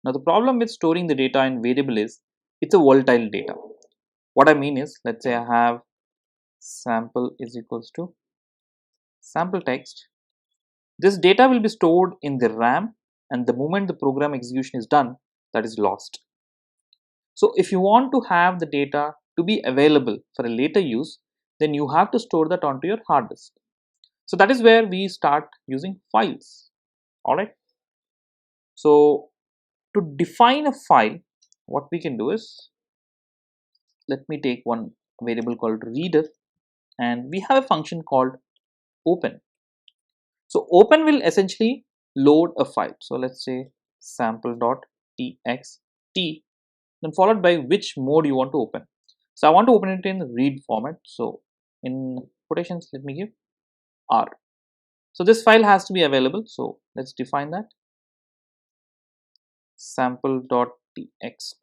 Now the problem with storing the data in variable is it's a volatile data. What I mean is, let's say I have sample is equals to sample text. This data will be stored in the RAM, and the moment the program execution is done, that is lost. So if you want to have the data to be available for a later use, then you have to store that onto your hard disk. So that is where we start using files. All right. So to define a file, what we can do is, let me take one variable called reader, and we have a function called open. So open will essentially load a file. So let's say sample.txt, then followed by which mode you want to open. So I want to open it in read format. So in quotations, let me give R. So this file has to be available. So let's define that. Sample.txt.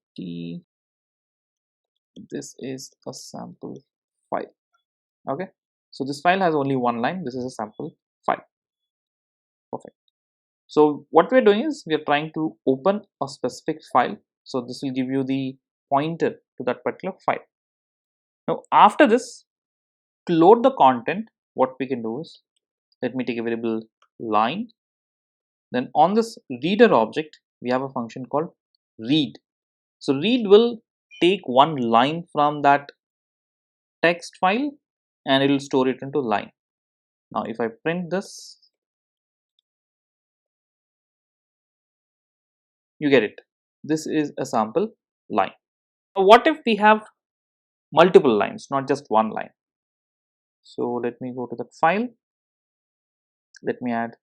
This is a sample file. Okay. So this file has only one line. This is a sample file. Perfect. So what we're doing is we're trying to open a specific file. So this will give you the pointer to that particular file. Now after this, to load the content, what we can do is, let me take a variable line. Then on this reader object, we have a function called read. So read will take one line from that text file and it will store it into line. Now if I print this, you get it. This is a sample line. Now what if we have multiple lines, not just one line? So let me go to that file. Let me add.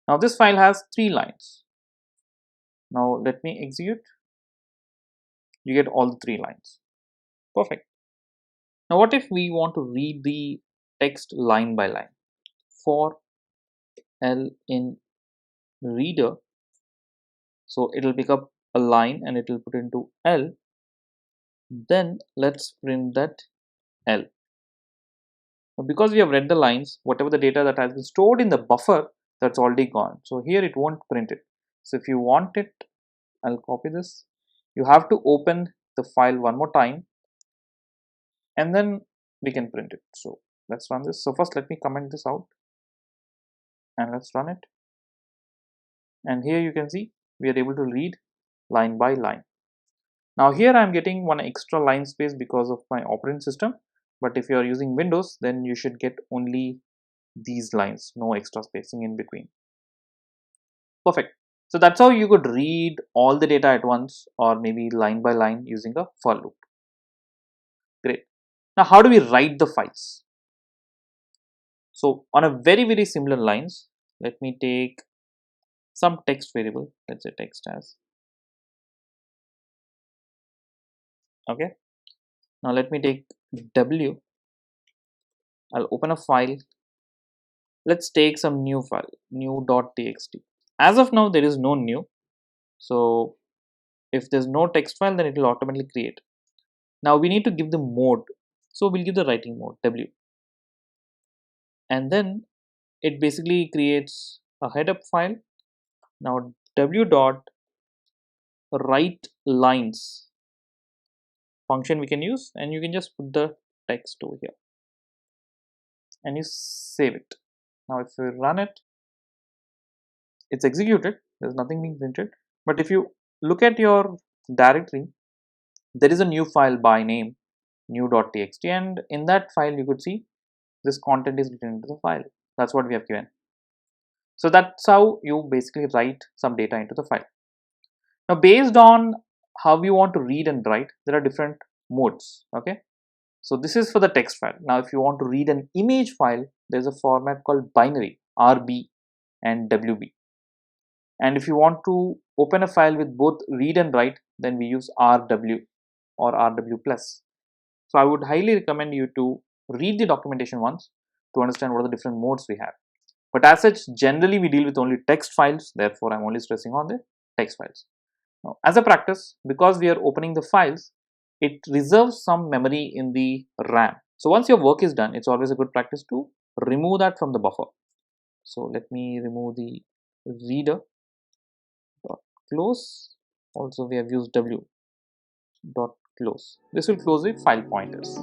Now this file has 3 lines. Now let me execute. You get all the 3 lines. Perfect. Now what if we want to read the text line by line? For L in reader, so it will pick up a line and it will put into L. Then let's print that L. Now because we have read the lines, whatever the data that has been stored in the buffer, that's already gone. So here it won't print it. So if you want it, I'll copy this. You have to open the file one more time and then we can print it. So let's run this. So first let me comment this out and let's run it. And here you can see we are able to read line by line. Now here I am getting one extra line space because of my operating system, but if you are using Windows, then you should get only these lines, no extra spacing in between. Perfect. So that's how you could read all the data at once or maybe line by line using a for loop. Great. Now how do we write the files? So on a very similar lines, let me take some text variable, let's say text as. Okay. Now let me take W. I'll open a file. Let's take some new file, new.txt. As of now, there is no new. So if there's no text file, then it will automatically create. Now we need to give the mode. So we'll give the writing mode, W. And then it basically creates a head up file. Now W dot write lines function we can use, and you can just put the text over here and you save it. Now if we run it, it's executed, there's nothing being printed. But if you look at your directory, there is a new file by name new.txt, and in that file you could see this content is written into the file. That's what we have given. So that's how you basically write some data into the file. Now based on how you want to read and write, there are different modes. Okay, so this is for the text file. Now if you want to read an image file, there's a format called binary, RB and WB. And if you want to open a file with both read and write, then we use RW or RW plus. So I would highly recommend you to read the documentation once to understand what are the different modes we have. But as such, generally we deal with only text files, therefore I'm only stressing on the text files. Now, as a practice, because we are opening the files, it reserves some memory in the RAM. So once your work is done, it's always a good practice to remove that from the buffer. So let me remove the reader dot close. Also we have used w dot close. This will close the file pointers.